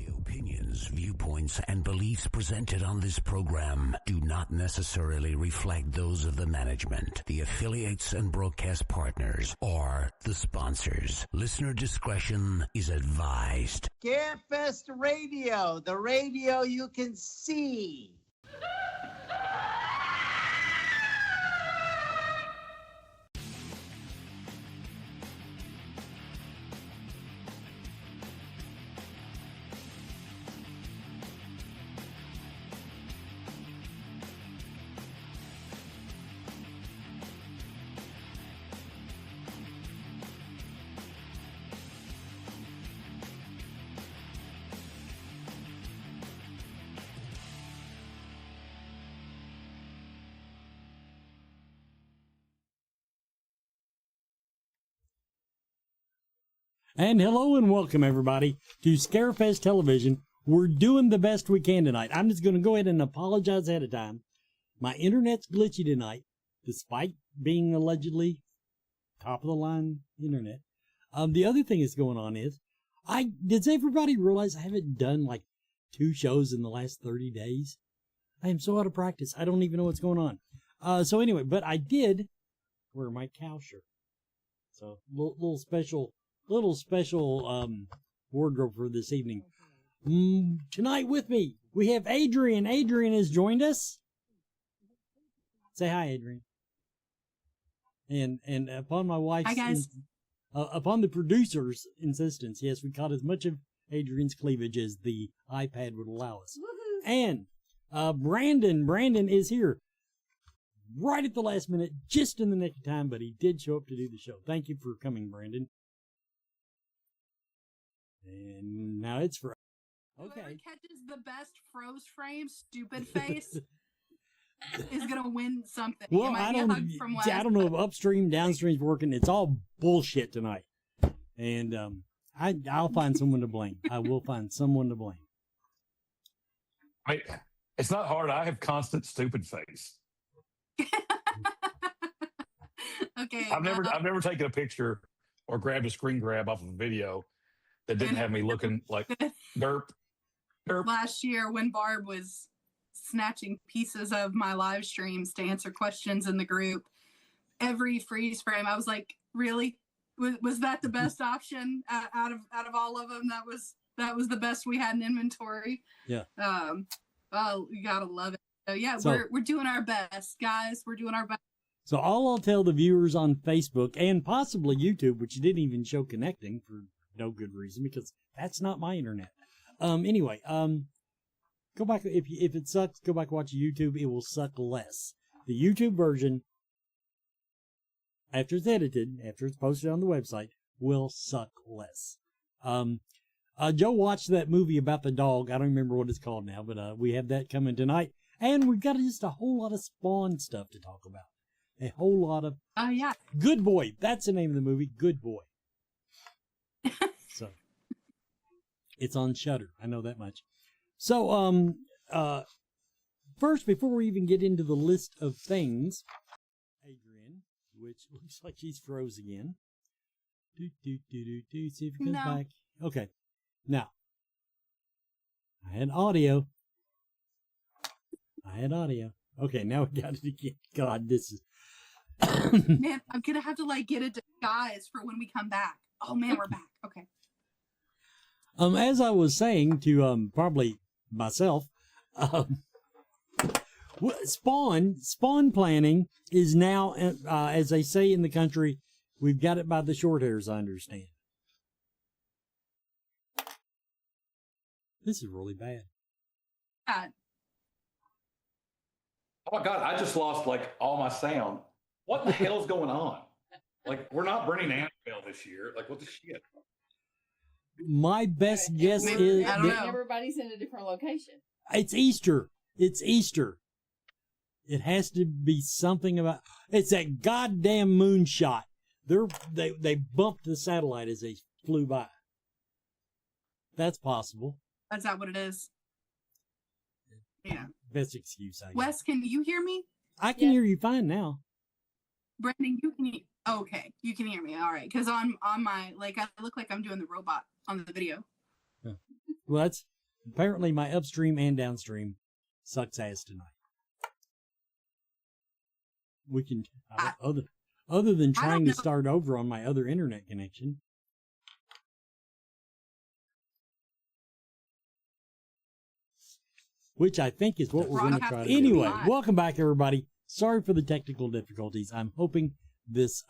Opinions, viewpoints, and beliefs presented on this program do not necessarily reflect those of the management, the affiliates and broadcast partners, or the sponsors. Listener discretion is advised. ScareFest Radio, the radio you can see. And hello and welcome, everybody, to ScareFest Television. We're doing the best we can tonight. I'm just going to go ahead and apologize ahead of time. My internet's glitchy tonight, despite being allegedly top-of-the-line internet. The other thing that's going on is, does everybody realize I haven't done like 2 shows in the last 30 days? I am so out of practice, I don't even know what's going on. So anyway, but I did wear my cow shirt. So, little special wardrobe for this evening. Tonight with me, we have Adrian. Adrian has joined us. Say hi, Adrian. And upon my wife's... Hi, guys. Upon the producer's insistence, yes, we caught as much of Adrian's cleavage as the iPad would allow us. Woohoo. And Brandon is here right at the last minute, just in the nick of time, but he did show up to do the show. Thank you for coming, Brandon. And now it's for... Okay. Whoever catches the best froze frame, stupid face, is going to win something. Well, I don't know if upstream, downstream's working. It's all bullshit tonight. And I'll find someone to blame. I will find someone to blame. It's not hard. I have constant stupid face. Okay. I've never taken a picture or grabbed a screen grab off of a video that didn't have me looking like derp. Last year when Barb was snatching pieces of my live streams to answer questions in the group, every freeze frame, I was like, really? Was that the best option out of all of them? That was the best we had in inventory. Yeah. Oh, you gotta love it. So yeah, we're doing our best, guys. We're doing our best. So all I'll tell the viewers on Facebook and possibly YouTube, which you didn't even show connecting for no good reason, because that's not my internet. Anyway, go back. If it sucks, go back and watch YouTube. It will suck less. The YouTube version, after it's edited, after it's posted on the website, will suck less. Joe watched that movie about the dog. I don't remember what it's called now, but we have that coming tonight. And we've got just a whole lot of Spawn stuff to talk about. A whole lot of... yeah. Good Boy. That's the name of the movie. Good Boy. So, it's on Shudder. I know that much. So, first, before we even get into the list of things, Adrian, which looks like she's froze again. See if it comes back. Okay. Now, I had audio. Okay, now we got it again. God, this is... Man, I'm going to have to, get a disguise for when we come back. Oh, man, we're back. Okay. As I was saying to, probably myself, spawn planning is now, as they say in the country, we've got it by the short hairs, I understand. This is really bad. Oh my God, I just lost all my sound. What the hell's going on? We're not burning Annabelle this year. What the shit? My best guess is I don't know. Everybody's in a different location. It's Easter. It has to be something about... It's that goddamn moonshot. They bumped the satellite as they flew by. That's possible. That's not what it is. Yeah. best excuse I got. Wes, can you hear me? I can hear you fine now. Brandon, you can. Okay, you can hear me. All right, because on my I look like I'm doing the robot on the video. Well, that's apparently my upstream and downstream sucks ass tonight. We can other than trying to start over on my other internet connection. Which I think is what we're going to try to do. Anyway, welcome back, everybody. Sorry for the technical difficulties. I'm hoping this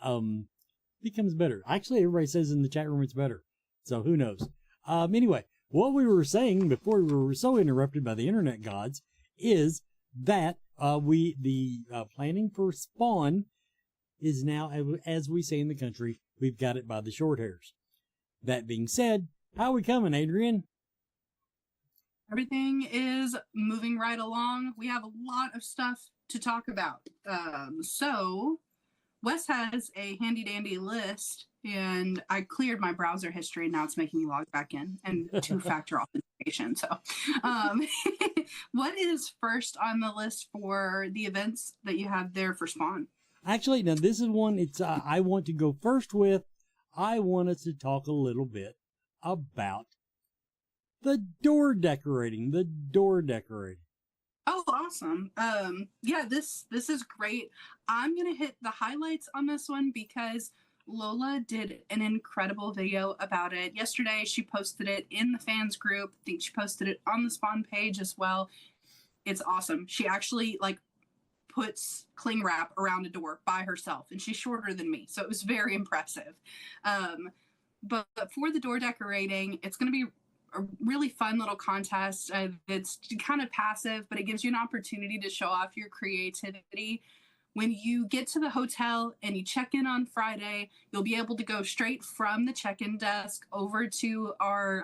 becomes better. Actually, everybody says in the chat room it's better. So who knows? Anyway, what we were saying before we were so interrupted by the internet gods is that the planning for Spawn is now, as we say in the country, we've got it by the short hairs. That being said, how are we coming, Adrian? Everything is moving right along. We have a lot of stuff to talk about. So Wes has a handy dandy list, and I cleared my browser history, and now it's making me log back in and two-factor authentication. So what is first on the list for the events that you have there for Spawn? Actually, now this is one it's I want to go first with. I want us to talk a little bit about the door decorating. Oh, awesome. Yeah, this is great. I'm going to hit the highlights on this one because Lola did an incredible video about it. Yesterday, she posted it in the fans group. I think she posted it on the Spawn page as well. It's awesome. She actually puts cling wrap around a door by herself, and she's shorter than me, so it was very impressive. But for the door decorating, it's going to be a really fun little contest. It's kind of passive, but it gives you an opportunity to show off your creativity. When you get to the hotel and you check in on Friday, you'll be able to go straight from the check-in desk over to our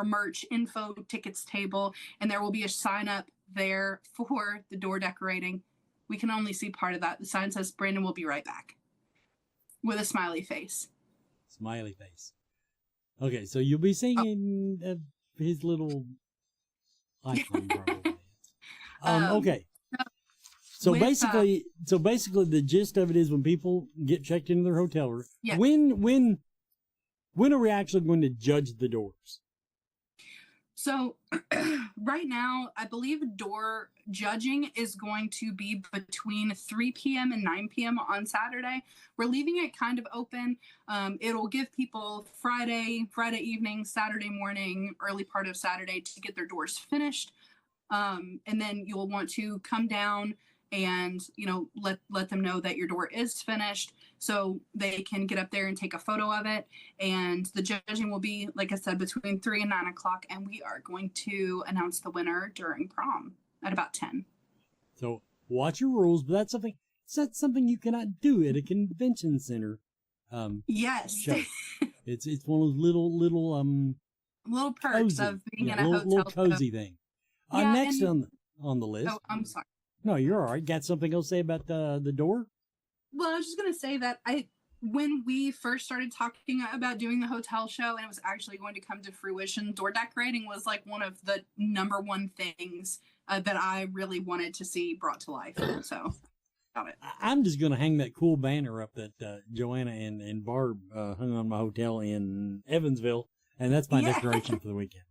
merch info tickets table, and there will be a sign up there for the door decorating. We can only see part of that. The sign says Brandon will be right back with a smiley face. Smiley face. Okay, so you'll be seeing his little icon probably. Okay. So basically, the gist of it is when people get checked into their hotel room, when are we actually going to judge the doors? So right now, I believe door judging is going to be between 3 p.m. and 9 p.m. on Saturday. We're leaving it kind of open. It'll give people Friday evening, Saturday morning, early part of Saturday to get their doors finished. And then you'll want to come down and, let them know that your door is finished so they can get up there and take a photo of it. And the judging will be, like I said, between 3 and 9 o'clock. And we are going to announce the winner during prom at about 10. So watch your rules, but that's something you cannot do at a convention center. Yes. Show. It's one of those little perks cozy, of being in a little hotel. Cozy thing. Next on the list. Oh, I'm sorry. No, you're all right. Got something else to say about the door? Well, I was just going to say that when we first started talking about doing the hotel show and it was actually going to come to fruition, door decorating was one of the number one things that I really wanted to see brought to life. So, got it. I'm just going to hang that cool banner up that Joanna and Barb hung on my hotel in Evansville, and that's my decoration for the weekend.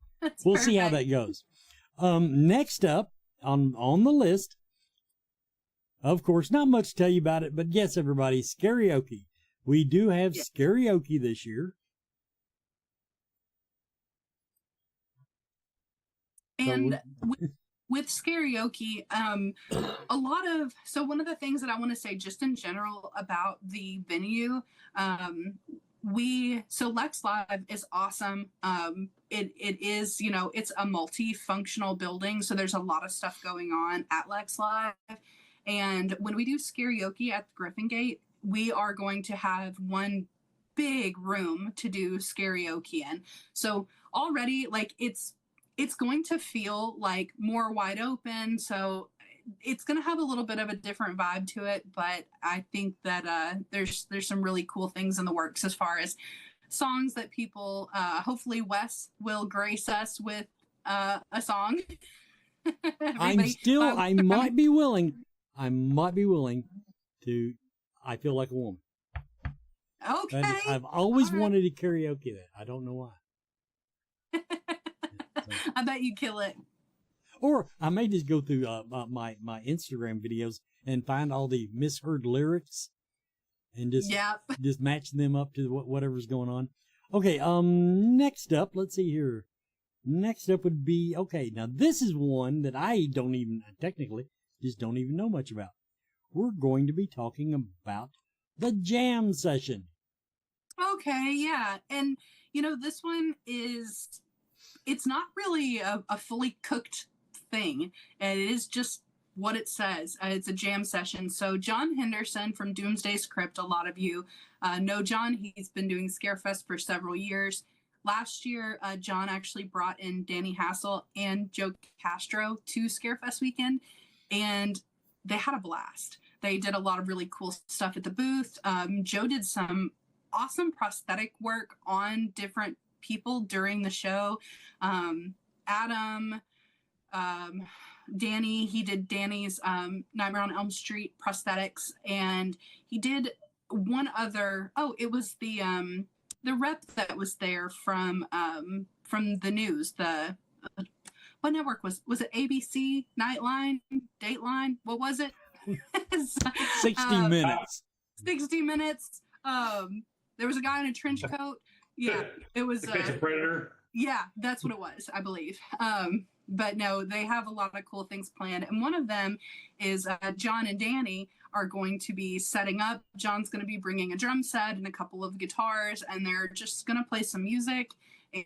We'll see how that goes. Next up on the list, of course, not much to tell you about it, but yes, everybody, karaoke. We do have karaoke this year. And with karaoke, one of the things that I want to say just in general about the venue, Lex Live is awesome. It is, it's a multifunctional building, so there's a lot of stuff going on at Lex Live. And when we do karaoke at the Griffin Gate, we are going to have one big room to do karaoke in. So already, it's going to feel more wide open. So it's going to have a little bit of a different vibe to it. But I think that there's some really cool things in the works as far as songs that people, hopefully Wes will grace us with a song. I might be willing to, I feel like a woman. Okay. I've always wanted to karaoke that. I don't know why. I bet you kill it. Or I may just go through my Instagram videos and find all the misheard lyrics and just match them up to whatever's going on. Okay, next up, let's see here. Next up would be, okay, now this is one that I don't even know much about. We're going to be talking about the jam session. Okay, yeah. And, this one it's not really a fully cooked thing. And it is just what it says. It's a jam session. So John Henderson from Doomsday's Crypt, a lot of you know John. He's been doing ScareFest for several years. Last year, John actually brought in Danny Hassel and Joe Castro to ScareFest weekend, and they had a blast. They did a lot of really cool stuff at the booth. Joe did some awesome prosthetic work on different people during the show. Adam, Danny, he did Danny's Nightmare on Elm Street prosthetics, and he did one other. Oh, it was the rep that was there from the news. What network was it? ABC, Nightline, Dateline? What was it? 60 Minutes. 60 Minutes. There was a guy in a trench coat. Yeah, it was Predator. Yeah, that's what it was, I believe. But no, they have a lot of cool things planned. And one of them is John and Danny are going to be setting up. John's going to be bringing a drum set and a couple of guitars, and they're just going to play some music.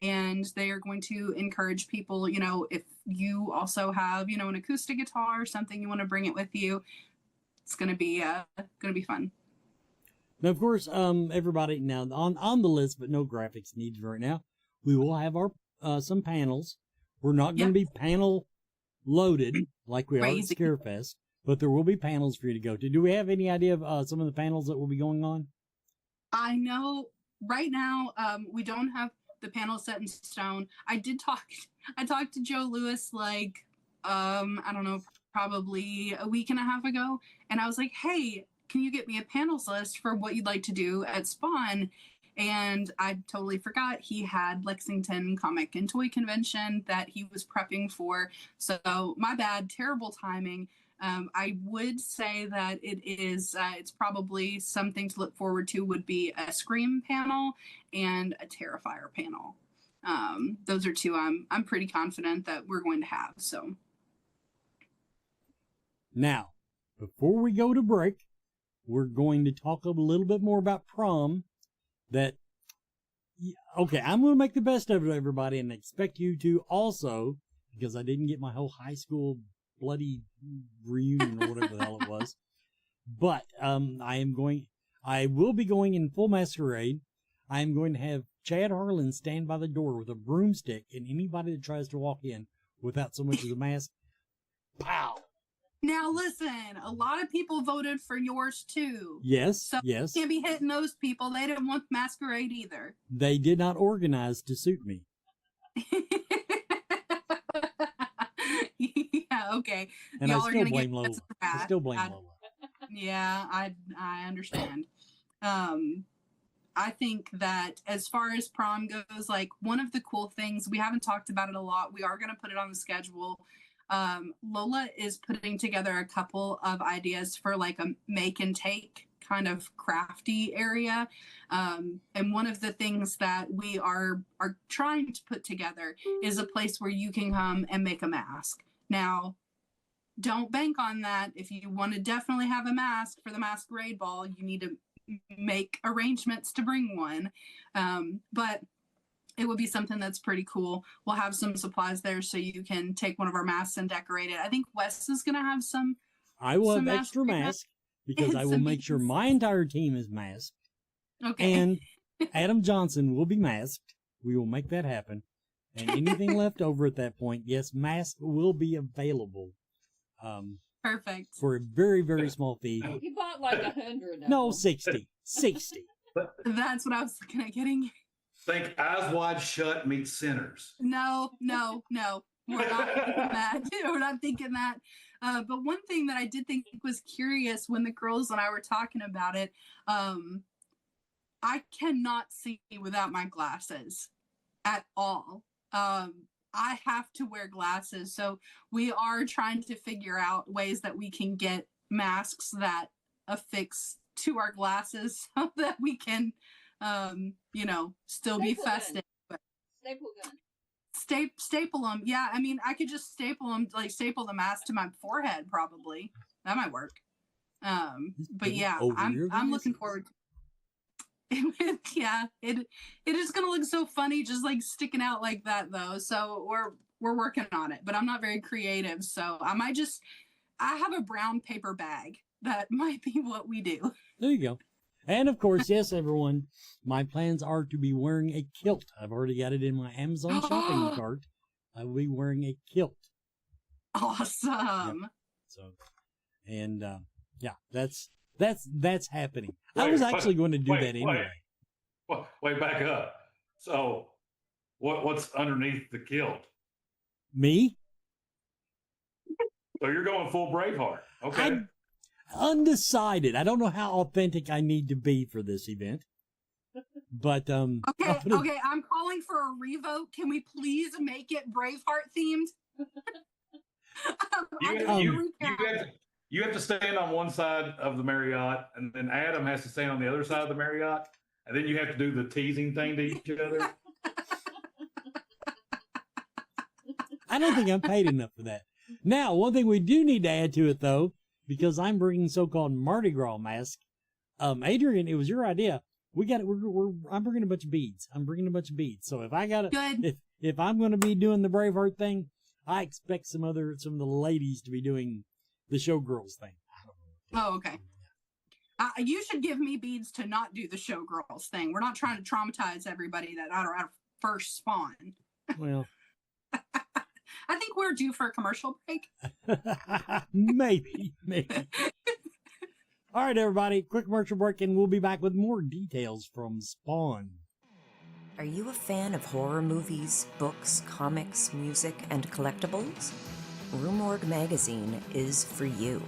And they are going to encourage people, if you also have, an acoustic guitar or something, you want to bring it with you. It's going to be fun. Now, of course, everybody now on the list, but no graphics needs right now. We will have our some panels. We're not going to be panel loaded like we are at ScareFest, but there will be panels for you to go to. Do we have any idea of some of the panels that will be going on? I know right now we don't have the panel set in stone. I talked to Joe Lewis I don't know, probably a week and a half ago, and I was like, hey, can you get me a panels list for what you'd like to do at Spawn? And I totally forgot he had Lexington Comic and Toy Convention that he was prepping for. So my bad, terrible timing. I would say that it's probably something to look forward to would be a Scream panel and a Terrifier panel. Those are two I'm pretty confident that we're going to have. So now, before we go to break, we're going to talk a little bit more about prom. Okay, I'm going to make the best of it, everybody, and expect you to also, because I didn't get my whole high school bloody reunion or whatever the hell it was. But I will be going in full masquerade. I am going to have Chad Harlan stand by the door with a broomstick, and anybody that tries to walk in without so much as a mask, pow! Now listen, a lot of people voted for yours too. Yes, so yes. You can't be hitting those people. They didn't want masquerade either. They did not organize to suit me. Yeah, okay. And Y'all I still blame Lola. I still blame Lola. Yeah, I understand. I think that as far as prom goes, one of the cool things, we haven't talked about it a lot. We are going to put it on the schedule. Lola is putting together a couple of ideas for a make and take kind of crafty area. And one of the things that we are trying to put together is a place where you can come and make a mask. Now, don't bank on that. If you want to definitely have a mask for the masquerade ball, you need to make arrangements to bring one. But it would be something that's pretty cool. We'll have some supplies there so you can take one of our masks and decorate it. I think Wes is going to have some. I will have extra masks because I will make sure my entire team is masked. Okay. And Adam Johnson will be masked. We will make that happen. And anything left over at that point, yes, masks will be available. Perfect. For a very, very small fee. You bought 100. No, 60. 60. That's what I was looking at getting. Think Eyes Wide Shut meets Sinners. No. We're not thinking that. We're not thinking that. But one thing that I did think was curious when the girls and I were talking about it, I cannot see without my glasses at all. I have to wear glasses. So we are trying to figure out ways that we can get masks that affix to our glasses so that we can, still be festive. Staple gun. Staple them. Yeah, I mean, I could just staple them, like staple the mask to my forehead. Probably that might work. But yeah, I'm looking forward to it. Yeah, it is gonna look so funny, just like sticking out like that, though. So we're working on it, but I'm not very creative. So I have a brown paper bag. That might be what we do. There you go. And of course, yes, everyone, my plans are to be wearing a kilt. I've already got it in my Amazon shopping cart. I will be wearing a kilt. Awesome. Yep. So, and yeah, that's happening. I was actually going to do that anyway. Wait, back up. So, what's underneath the kilt? Me? So you're going full Braveheart. Okay. I'm undecided. I don't know how authentic I need to be for this event. But okay, I'm calling for a revote. Can we please make it Braveheart themed? You have to stand on one side of the Marriott, and then Adam has to stand on the other side of the Marriott, and then you have to do the teasing thing to each other. I don't think I'm paid enough for that. Now, one thing we do need to add to it, though, because I'm bringing so-called Mardi Gras mask. Adrian, it was your idea. I'm bringing a bunch of beads. So if I got if I'm going to be doing the Braveheart thing, I expect some of the ladies to be doing the showgirls thing. Oh, okay. You should give me beads to not do the showgirls thing. We're not trying to traumatize everybody that at our first spawn. Well, I think we're due for a commercial break. Maybe. All right, everybody, quick commercial break, and we'll be back with more details from Spawn. Are you a fan of horror movies, books, comics, music, and collectibles? Rue Morgue magazine is for you.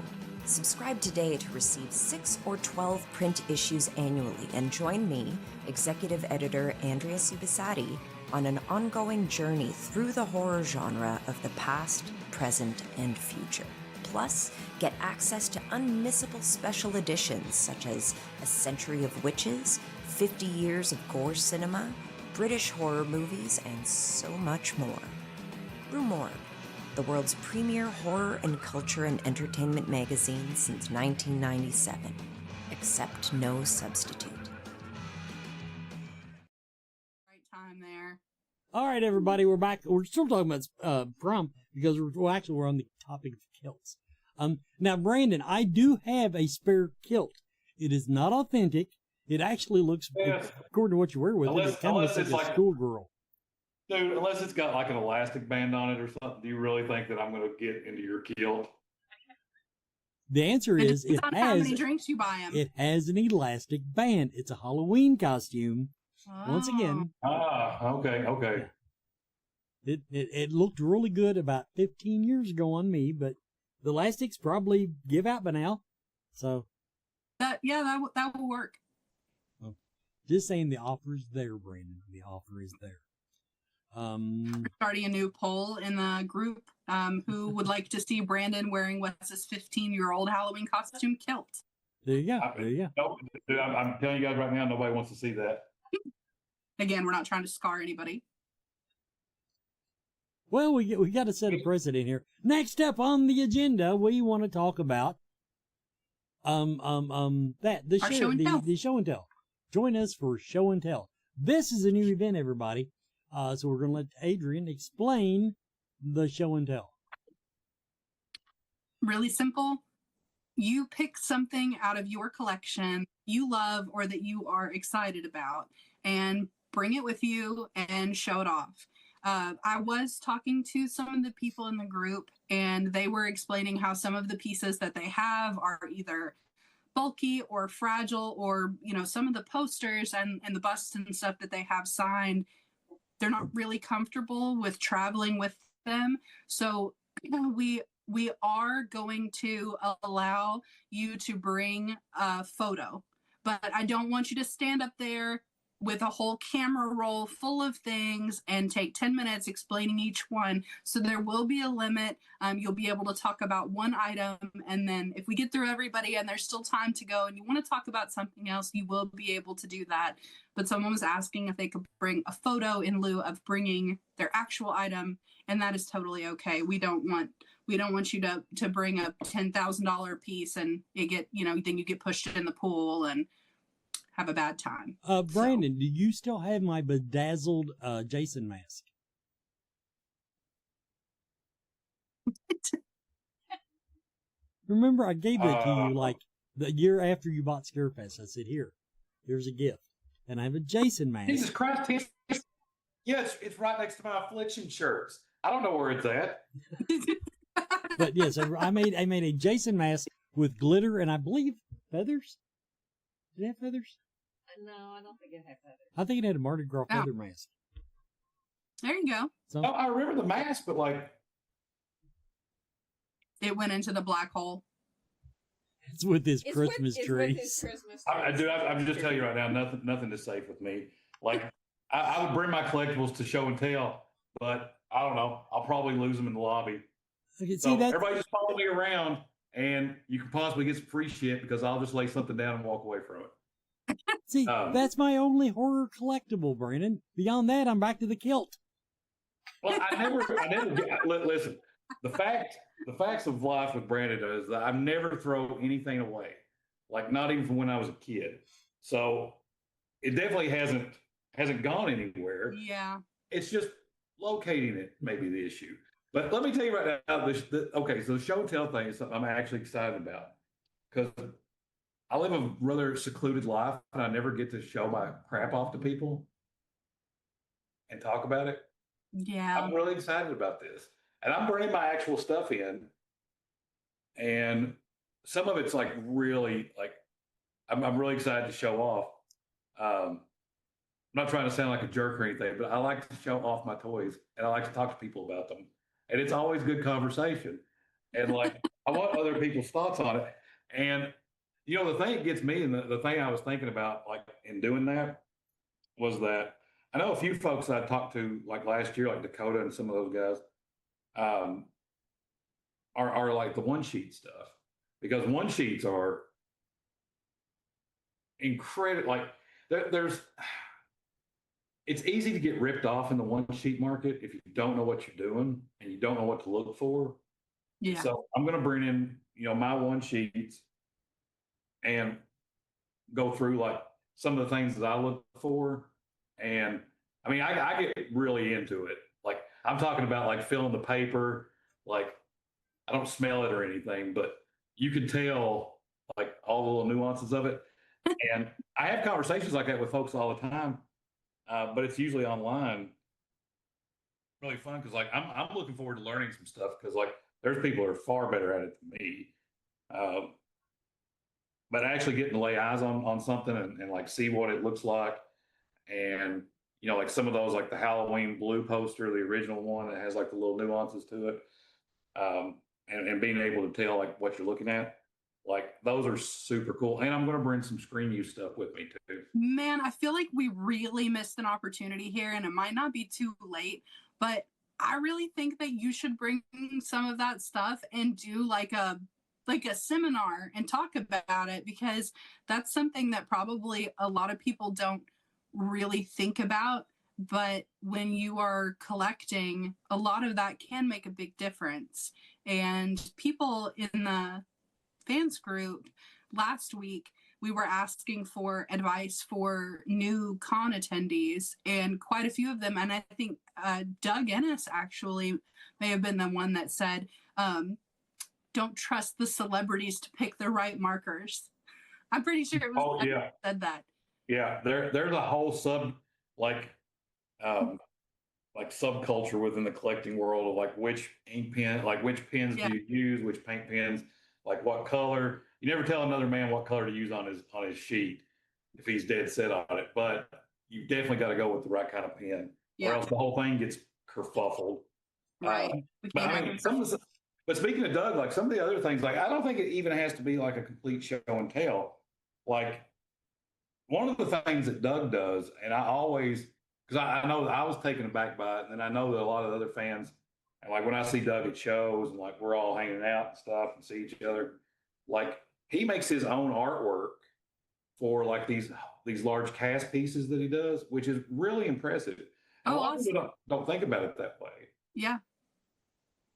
Subscribe today to receive 6 or 12 print issues annually and join me, executive editor Andrea Subisati, on an ongoing journey through the horror genre of the past, present, and future. Plus, get access to unmissable special editions such as A Century of Witches, 50 Years of Gore Cinema, British horror movies, and so much more. Rue Morgue, the world's premier horror and culture and entertainment magazine since 1997. Accept no substitute. Right time there. All right, everybody, we're back. We're still talking about prom because we're on the topic of kilts. Now, Brandon, I do have a spare kilt. It is not authentic. It actually looks, according to what you wear with it kind of looks like a schoolgirl. Dude, unless it's got like an elastic band on it or something, do you really think that I'm going to get into your kilt? The answer is it has. How many drinks you buy them? It has an elastic band. It's a Halloween costume. Once again. Okay. It looked really good about 15 years ago on me, but the elastics probably give out by now. So. That will work. Well, just saying the offer is there, Brandon. The offer is there. Starting a new poll in the group. Who would like to see Brandon wearing what's his 15-year-old Halloween costume kilt? There you go. No, dude, I'm telling you guys right now, nobody wants to see that. Again, we're not trying to scar anybody. Well, we got to set a precedent here. Next up on the agenda, we want to talk about the show and tell. Join us for show and tell. This is a new event, everybody. So we're going to let Adrian explain the show and tell. Really simple. You pick something out of your collection you love or that you are excited about and bring it with you and show it off. I was talking to some of the people in the group and they were explaining how some of the pieces that they have are either bulky or fragile, or, some of the posters and the busts and stuff that they have signed, they're not really comfortable with traveling with them. So we are going to allow you to bring a photo, but I don't want you to stand up there with a whole camera roll full of things and take 10 minutes explaining each one. So there will be a limit. You'll be able to talk about one item. And then if we get through everybody and there's still time to go and you want to talk about something else, you will be able to do that. But someone was asking if they could bring a photo in lieu of bringing their actual item. And that is totally okay. We don't want you to bring a $10,000 piece and it get, then you get pushed in the pool and have a bad time. Brandon, do you still have my bedazzled Jason mask? Remember, I gave that to you like the year after you bought ScareFest. I said, here's a gift. And I have a Jason mask. Jesus Christ. Yes, it's right next to my Affliction shirts. I don't know where it's at. But yes, I made a Jason mask with glitter and I believe feathers. Did it have feathers? No, I don't think it had feathers. I think it had a Mardi Gras feather mask. There you go. So, I remember the mask, but like it went into the black hole. it's with his Christmas tree. I'm just telling you right now, nothing is safe with me. Like I would bring my collectibles to show and tell, but I don't know. I'll probably lose them in the lobby. Okay, So see that? everybody just follow me around, and you can possibly get some free shit because I'll just lay something down and walk away from it. See, that's my only horror collectible, Brandon. Beyond that, I'm back to the kilt. Well, I never listen. The facts of life with Brandon is that I never throw anything away, like not even from when I was a kid. So it definitely hasn't gone anywhere. Yeah, it's just locating it may be the issue. But let me tell you right now, okay, so the show and tell thing is something I'm actually excited about because I live a rather secluded life and I never get to show my crap off to people and talk about it. Yeah. I'm really excited about this. And I'm bringing my actual stuff in. And some of it's like really like, I'm really excited to show off. I'm not trying to sound like a jerk or anything, but I like to show off my toys and I like to talk to people about them. And it's always good conversation. And like, I want other people's thoughts on it. And, the thing that gets me and the thing I was thinking about, like in doing that was that I know a few folks I talked to like last year, like Dakota and some of those guys, are like the one sheet stuff because one sheets are incredible. Like it's easy to get ripped off in the one sheet market if you don't know what you're doing and you don't know what to look for. Yeah. So I'm going to bring in, my one sheets and go through like some of the things that I look for. And I mean, I get really into it. Like I'm talking about like filling the paper, like I don't smell it or anything, but you can tell like all the little nuances of it. And I have conversations like that with folks all the time. But it's usually online. Really fun because like I'm looking forward to learning some stuff because like there's people who are far better at it than me. But actually getting to lay eyes on something and like see what it looks like, and like some of those like the Halloween blue poster, the original one that has like the little nuances to it, and being able to tell like what you're looking at. Like those are super cool. And I'm going to bring some screen use stuff with me too. Man, I feel like we really missed an opportunity here and it might not be too late, but I really think that you should bring some of that stuff and do like a seminar and talk about it because that's something that probably a lot of people don't really think about. But when you are collecting, a lot of that can make a big difference. And people in the fans group last week, we were asking for advice for new con attendees and quite a few of them. And I think Doug Ennis actually may have been the one that said, don't trust the celebrities to pick the right markers. I'm pretty sure it was that said that. Yeah, there's a whole subculture within the collecting world of like which ink pen, like which pens do you use, which paint pens, like what color. You never tell another man what color to use on his sheet if he's dead set on it, but you definitely got to go with the right kind of pen, or else the whole thing gets kerfuffled. Right. We But can't I have mean, them- but speaking of Doug, like some of the other things, like I don't think it even has to be like a complete show and tell. Like one of the things that Doug does, and I always, because I know that I was taken aback by it, and I know that a lot of other fans, and like when I see Doug at shows and like we're all hanging out and stuff and see each other, like he makes his own artwork for like these large cast pieces that he does, which is really impressive. And Oh, a lot of awesome. people don't think about it that way. Yeah.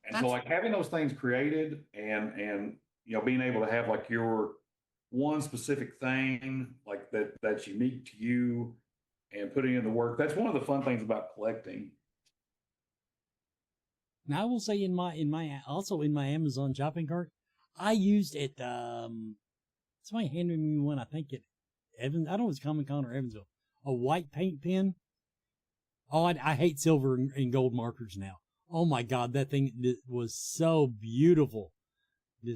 And so like having those things created and being able to have like your one specific thing like that's unique to you and putting in the work, that's one of the fun things about collecting. Now I will say in my Amazon shopping cart, I used it. Somebody handed me one. I think it Evans. I don't know if it's Comic Con or Evansville. A white paint pen. Oh, I hate silver and gold markers now. Oh my God, that thing was so beautiful. You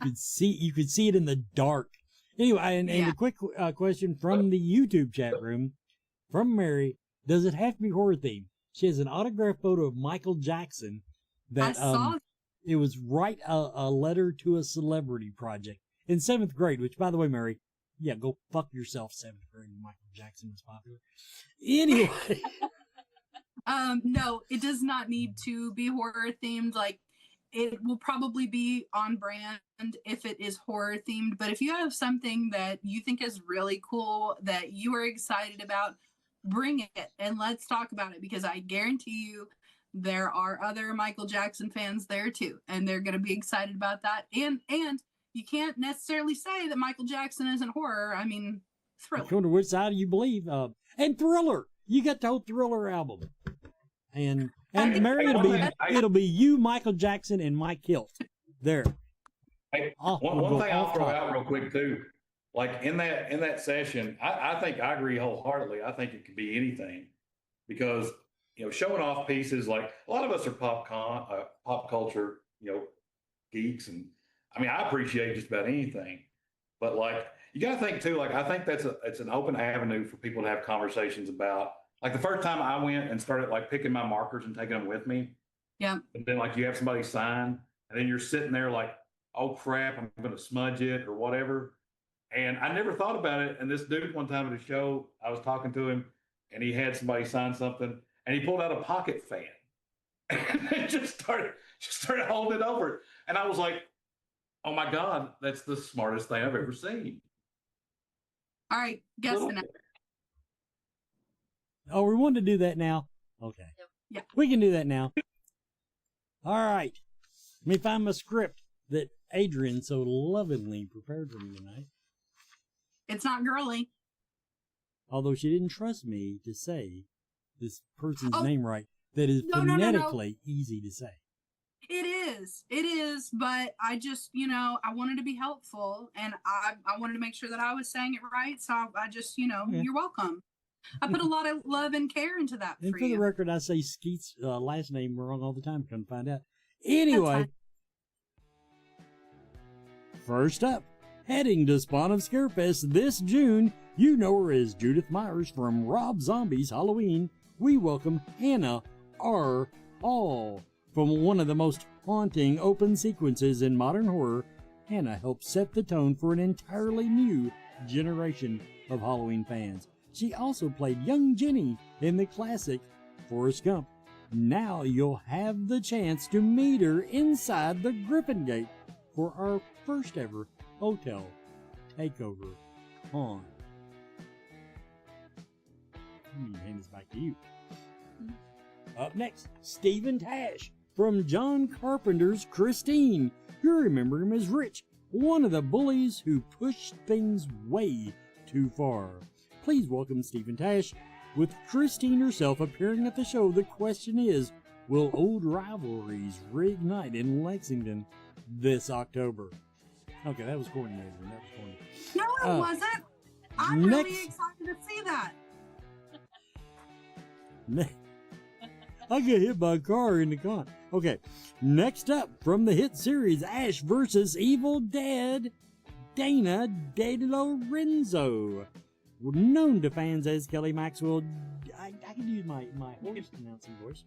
could see it in the dark. Anyway, and a quick question from the YouTube chat room from Mary: does it have to be horror themed? She has an autographed photo of Michael Jackson that I saw. It was Write a Letter to a Celebrity project in 7th grade. Which, by the way, Mary, yeah, go fuck yourself. 7th grade when Michael Jackson was popular. Anyway. No, it does not need to be horror themed. Like, it will probably be on brand if it is horror themed. But if you have something that you think is really cool that you are excited about, bring it and let's talk about it, because I guarantee you there are other Michael Jackson fans there too, and they're going to be excited about that. And you can't necessarily say that Michael Jackson isn't horror. I mean, Thriller. According to which side do you believe? And Thriller. You got the whole Thriller album. And Mary, it'll be you, Michael Jackson, and Mike Hilt. There. Hey, one thing I'll throw out real quick too, like in that session, I think I agree wholeheartedly. I think it could be anything, because showing off pieces, like a lot of us are pop culture geeks, and I mean I appreciate just about anything, but like you got to think too. Like I think it's an open avenue for people to have conversations about. Like the first time I went and started like picking my markers and taking them with me. Yeah. And then like you have somebody sign, and then you're sitting there like, oh crap, I'm going to smudge it or whatever. And I never thought about it. And this dude one time at a show, I was talking to him, and he had somebody sign something, and he pulled out a pocket fan and just started holding it over. And I was like, oh my God, that's the smartest thing I've ever seen. All right, guess the next. Oh, we want to do that now? Okay. Yeah. We can do that now. All right. Let me find my script that Adrian so lovingly prepared for me tonight. It's not girly. Although she didn't trust me to say this person's name right. That is No. phonetically easy to say. It is, but I just, I wanted to be helpful, and I wanted to make sure that I was saying it right, so I just, You're welcome. I put a lot of love and care into that and for for you. the record, I say Skeet's last name wrong all the time. Couldn't find out. Anyway, first up, heading to Spawn of ScareFest this June, you know her as Judith Myers from Rob Zombie's Halloween. We welcome Hannah R. Hall. From one of the most haunting open sequences in modern horror, Hannah helped set the tone for an entirely new generation of Halloween fans. She also played young Jenny in the classic Forrest Gump. Now you'll have the chance to meet her inside the Griffin Gate for our first ever hotel takeover haunt. Hand this back to you. Up next, Stephen Tash from John Carpenter's Christine. You remember him as Rich, one of the bullies who pushed things way too far. Please welcome Stephen Tash. With Christine herself appearing at the show, the question is, will old rivalries reignite in Lexington this October? Okay, that was corny, Adrian. That was corny. No, it wasn't. I'm really excited to see that. I get hit by a car in the con. Okay, next up from the hit series Ash vs. Evil Dead, Dana De Lorenzo. Known to fans as Kelly Maxwell, I can use my horse announcing voice.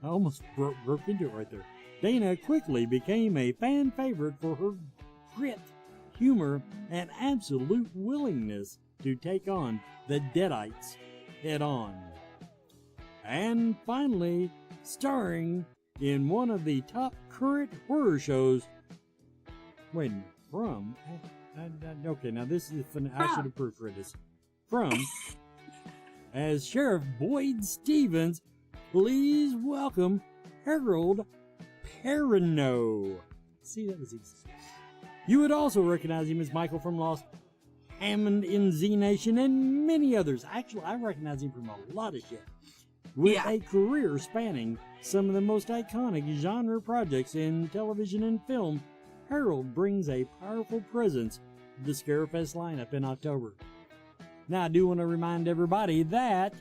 I almost broke into it right there. Dana quickly became a fan favorite for her grit, humor, and absolute willingness to take on the Deadites head on. And finally, starring in one of the top current horror shows. Wait a minute, from? Okay, now this is, I should have proofread this. From, as Sheriff Boyd Stevens, please welcome Harold Perrineau. See, that was easy. You would also recognize him as Michael from Lost, Hammond in Z Nation, and many others. Actually, I recognize him from a lot of shit. With a career spanning some of the most iconic genre projects in television and film, Harold brings a powerful presence to the ScareFest lineup in October. Now, I do want to remind everybody that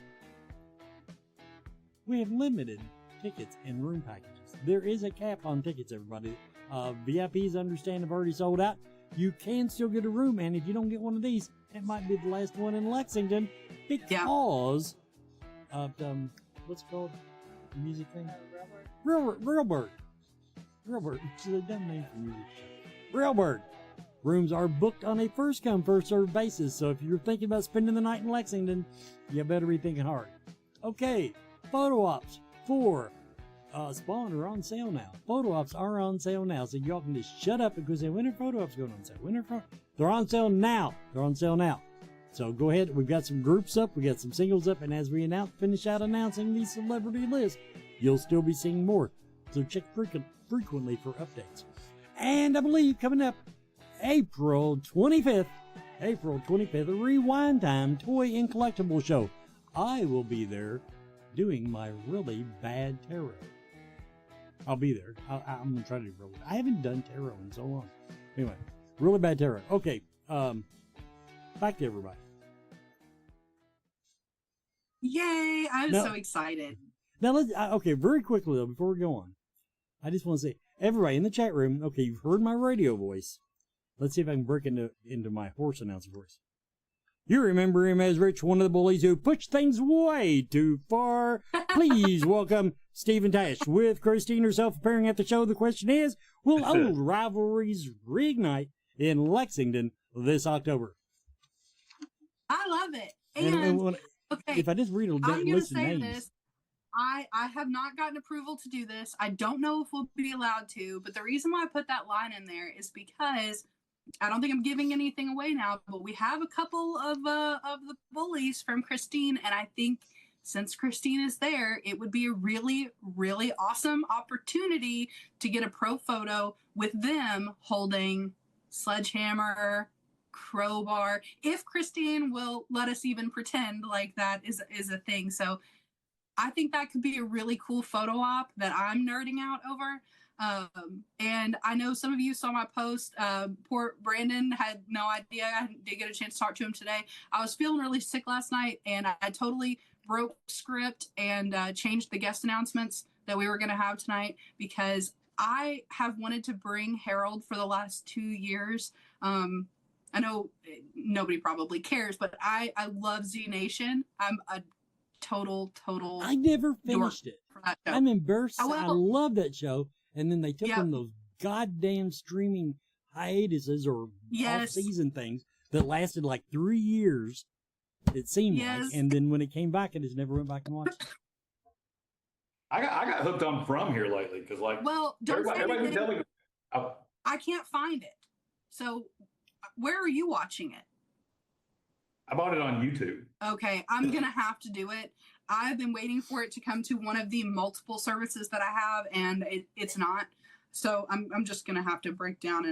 we have limited tickets and room packages. There is a cap on tickets, everybody. VIPs, understand, have already sold out. You can still get a room, and if you don't get one of these, it might be the last one in Lexington because of, what's it called? The music thing? Railbird. It's a dumb name for music. Railbird. Rooms are booked on a first-come, first-served basis, so if you're thinking about spending the night in Lexington, you better be thinking hard. Okay, photo ops for Spawn are on sale now. Photo ops are on sale now, so y'all can just shut up because they when are photo ops going on sale? They're on sale now. So go ahead. We've got some groups up, we got some singles up, and as we finish out announcing the celebrity list, you'll still be seeing more. So check frequently for updates. And I believe coming up April 25th, a Rewind Time Toy and Collectible Show. I will be there doing my really bad tarot. I'll be there. I'm going to try to do really bad. I haven't done tarot in so long. Anyway, really bad tarot. Okay, back to everybody. Yay! I'm so excited. Now, let's, okay, very quickly though, before we go on, I just want to say, everybody in the chat room, okay, you've heard my radio voice. Let's see if I can break into my horse announcer voice. You remember him as Rich, one of the bullies who pushed things way too far. Please welcome Stephen Tash with Christine herself appearing at the show. The question is, will old rivalries reignite in Lexington this October? I love it. Okay, if I just read a I'm going to say names. this. I have not gotten approval to do this. I don't know if we'll be allowed to, but the reason why I put that line in there is because I don't think I'm giving anything away now, but we have a couple of the bullies from Christine, and I think since Christine is there, it would be a really, really awesome opportunity to get a pro photo with them holding sledgehammer, crowbar, if Christine will let us even pretend like that is a thing. So I think that could be a really cool photo op that I'm nerding out over. And I know some of you saw my post. Poor Brandon had no idea. I did get a chance to talk to him today. I was feeling really sick last night, and I totally broke script and changed the guest announcements that we were going to have tonight because I have wanted to bring Harold for the last 2 years. I know nobody probably cares, but I love Z Nation. I'm a total. I never finished it. I'm embarrassed. I love that show. And then they took on those goddamn streaming hiatuses or off-season things that lasted like 3 years, it seemed like. And then when it came back, I just never went back and watched it. I got hooked on From here lately because, like, everybody tell me. I can't find it. So where are you watching it? I bought it on YouTube. Okay, I'm going to have to do it. I've been waiting for it to come to one of the multiple services that I have, and it's not. So I'm just going to have to break down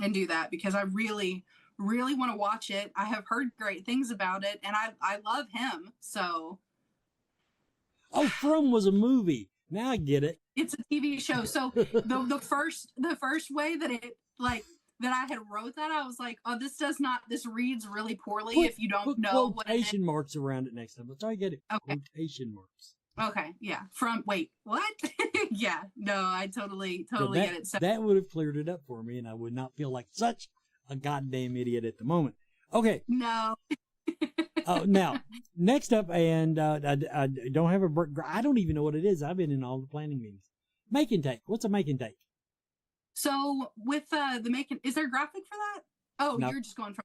and do that because I really, really want to watch it. I have heard great things about it, and I love him. So. Oh, From was a movie. Now I get it. It's a TV show. So the first way that it that I had wrote that, I was like, oh, this reads really poorly if you don't know what it is. Quotation marks around it next time. Let's try to get it. Okay. Quotation marks. Okay, yeah. Wait, what? Yeah, no, I totally get it. So that would have cleared it up for me, and I would not feel like such a goddamn idiot at the moment. Okay. No. Now, next up, and I don't have I don't even know what it is. I've been in all the planning meetings. Make and take. What's a make and take? So with the make and, is there a graphic for that? Oh, No. You're just going from.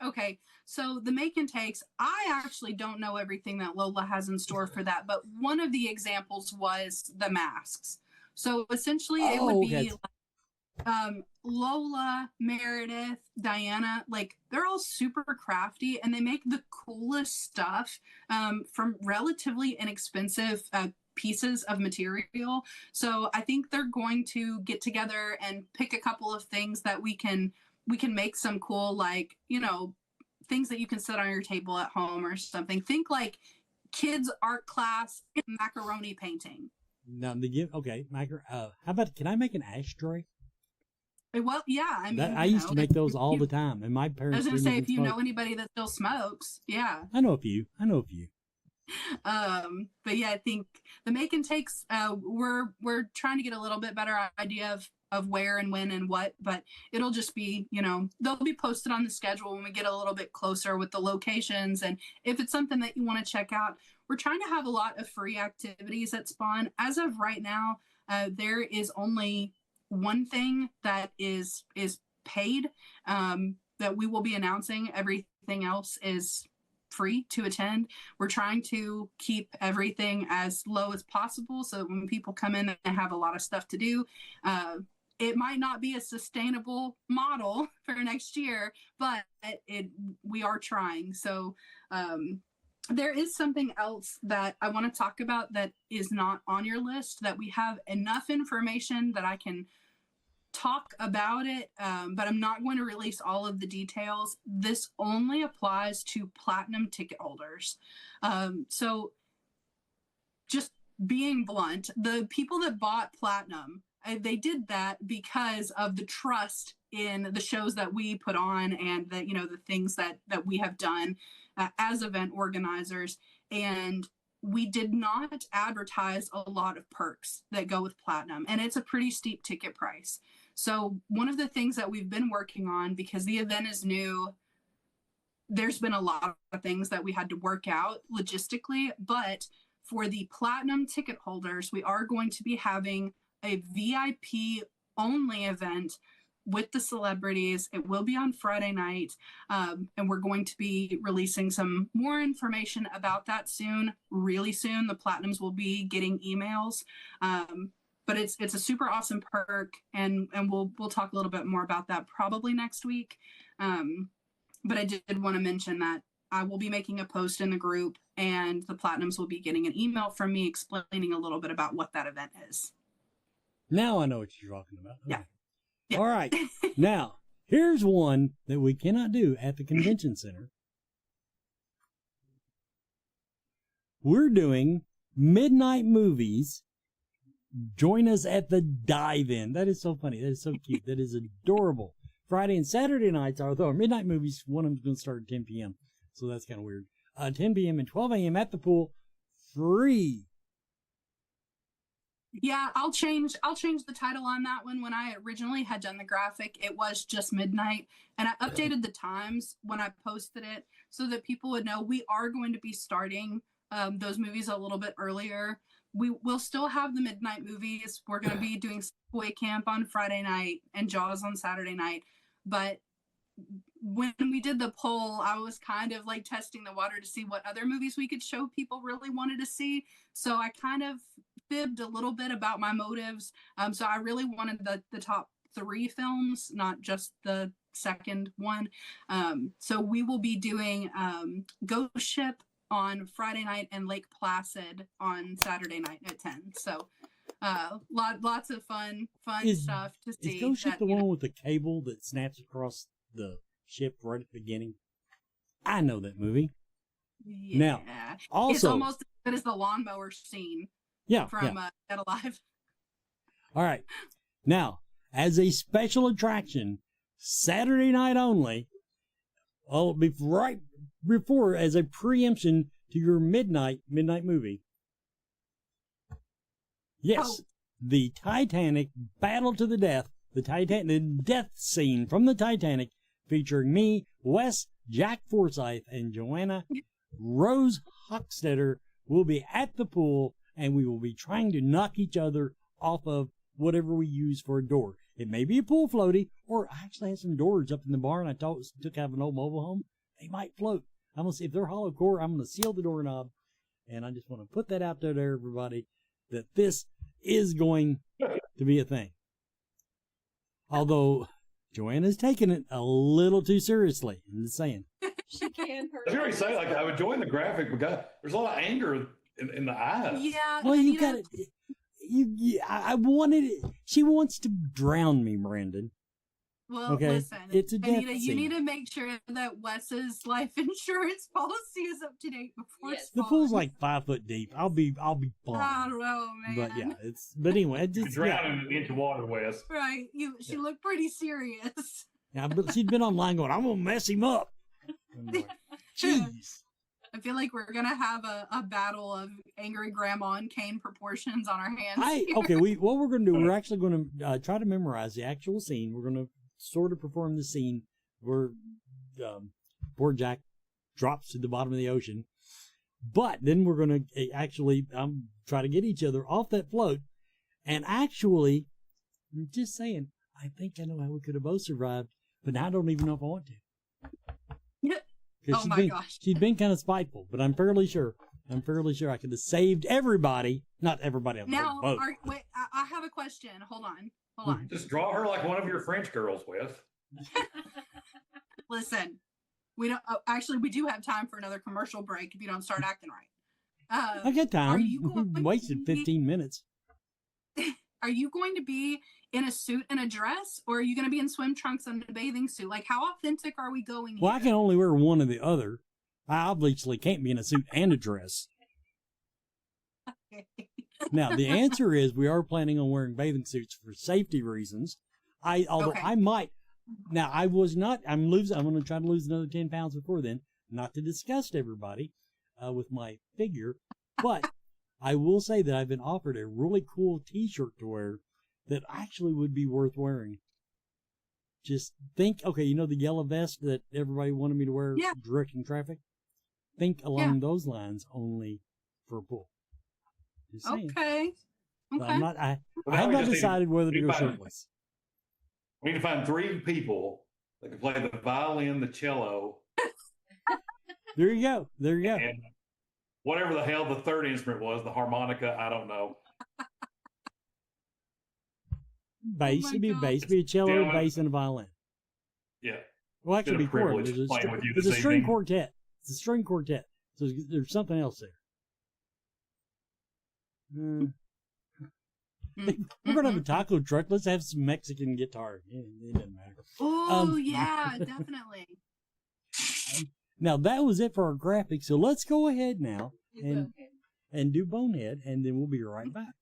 Okay, so the make and takes, I actually don't know everything that Lola has in store for that, but one of the examples was the masks. So essentially it would be Lola, Meredith, Diana, like they're all super crafty and they make the coolest stuff from relatively inexpensive pieces of material. So I think they're going to get together and pick a couple of things that we can make some cool, like, you know, things that you can set on your table at home or something. Think like kids art class macaroni painting. Now okay, how about, can I make an ashtray? Well, yeah, I mean, I used to make those all the time, and my parents. I was going to say, if you know anybody that still smokes, yeah. I know a few. But yeah, I think the make and takes, we're trying to get a little bit better idea of where and when and what, but it'll just be, you know, they'll be posted on the schedule when we get a little bit closer with the locations. And if it's something that you want to check out, we're trying to have a lot of free activities at Spawn. As of right now, there is only one thing that is paid that we will be announcing. Everything else is free to attend. We're trying to keep everything as low as possible so that when people come in and have a lot of stuff to do, it might not be a sustainable model for next year, but we are trying. So there is something else that I want to talk about that is not on your list, that we have enough information that I can talk about it, but I'm not going to release all of the details. This only applies to platinum ticket holders. So just being blunt, the people that bought platinum, they did that because of the trust in the shows that we put on and that, you know, the things that we have done as event organizers. And we did not advertise a lot of perks that go with platinum, and it's a pretty steep ticket price. So one of the things that we've been working on, because the event is new, there's been a lot of things that we had to work out logistically, but for the platinum ticket holders, we are going to be having a VIP only event with the celebrities. It will be on Friday night, and we're going to be releasing some more information about that soon, really soon. The Platinums will be getting emails, but it's a super awesome perk, and we'll talk a little bit more about that probably next week. But I did want to mention that I will be making a post in the group, and the Platinums will be getting an email from me explaining a little bit about what that event is. Now I know what you're talking about. Okay. Yeah. Yeah. All right. Now, here's one that we cannot do at the convention center. We're doing midnight movies. Join us at the dive-in. That is so funny. That is so cute. That is adorable. Friday and Saturday nights are our midnight movies. One of them's going to start at 10 p.m. So that's kind of weird. 10 p.m. and 12 a.m. at the pool. Free. Yeah, I'll change the title on that one. When I originally had done the graphic, it was just midnight, and I updated the times when I posted it so that people would know we are going to be starting those movies a little bit earlier. We will still have the midnight movies. We're going to be doing Boy Camp on Friday night and Jaws on Saturday night, but when we did the poll, I was kind of like testing the water to see what other movies we could show people really wanted to see. So I kind of fibbed a little bit about my motives. So I really wanted the top 3 films, not just the second one. So we will be doing Ghost Ship on Friday night and Lake Placid on Saturday night at 10. So lots of fun stuff to see. Is Ghost Ship the one with the cable that snaps across the ship right at the beginning? I know that movie. Yeah. Now, also, it's almost as good as the lawnmower scene. From Dead Alive. All right. Now, as a special attraction, Saturday night only, I'll be right before as a preemption to your midnight movie. Yes, the Titanic Battle to the Death, the death scene from the Titanic, featuring me, Wes, Jack Forsyth and Joanna Rose Hochstetter will be at the pool, and we will be trying to knock each other off of whatever we use for a door. It may be a pool floaty, or I actually have some doors up in the barn I took out of an old mobile home. They might float. I'm going to see if they're hollow core. I'm going to seal the doorknob, and I just want to put that out there to everybody that this is going to be a thing. Although Joanna's taking it a little too seriously. I'm just saying. She can. I was going to say, like, I was enjoying the graphic, but there's a lot of anger in the eyes. Yeah. Well, you got it. I wanted it. She wants to drown me, Brandon. Well, okay? Listen, it's a death Anita, you scene. need to make sure that Wes's life insurance policy is up to date before Yes. The Spawn. pool's like 5 foot deep. I'll be fine. I don't know, man. But yeah, but anyway, it You just, drown yeah. in an inch of water, Wes. Right. She looked pretty serious. Yeah, but she'd been online going, I'm gonna mess him up. I'm like, jeez. I feel like we're gonna have a battle of angry grandma and cane proportions on our hands. here. What we're gonna do, we're actually gonna try to memorize the actual scene. We're gonna sort of perform the scene where poor Jack drops to the bottom of the ocean. But then we're gonna actually try to get each other off that float. And actually, I'm just saying, I think I know how we could have both survived, but now I don't even know if I want to. Oh my gosh. She's been kind of spiteful, but I'm fairly sure I could have saved everybody. Not everybody on the Now, boat. wait, I have a question. Hold on. Just draw her like one of your French girls, Wes. Listen, we don't. Actually, we do have time for another commercial break if you don't start acting right. I got time. Are you We going wasted to be- 15 minutes. Are you going to be in a suit and a dress, or are you going to be in swim trunks and a bathing suit? Like, how authentic are we going Well, I here? can only wear one or the other. I obviously can't be in a suit and a dress. Now, the answer is we are planning on wearing bathing suits for safety reasons. Although Okay. I might. Now, I'm going to try to lose another 10 pounds before then, not to disgust everybody with my figure. But I will say that I've been offered a really cool t-shirt to wear that actually would be worth wearing. Just think, okay, you know the yellow vest that everybody wanted me to wear Yeah. directing traffic? Think along those lines only for a pool. Just saying. Okay. But Okay. I Well, have now we not just need- decided whether to go fine. shirtless. We need to find 3 people that can play the violin, the cello, There you go. There you go. and whatever the hell the third instrument was, the harmonica, I don't know. Bass. my It'd be a God. bass, be a cello, Yeah, bass, and a violin. Yeah. Well, actually, Been a be chord. privilege There's playing with you there's a this string evening. quartet. It's a string quartet. So there's something else there. We're gonna have a taco truck. Let's have some Mexican guitar. It doesn't matter. Oh yeah, definitely. Now that was it for our graphics. So let's go ahead now and do Bonehead, and then we'll be right back.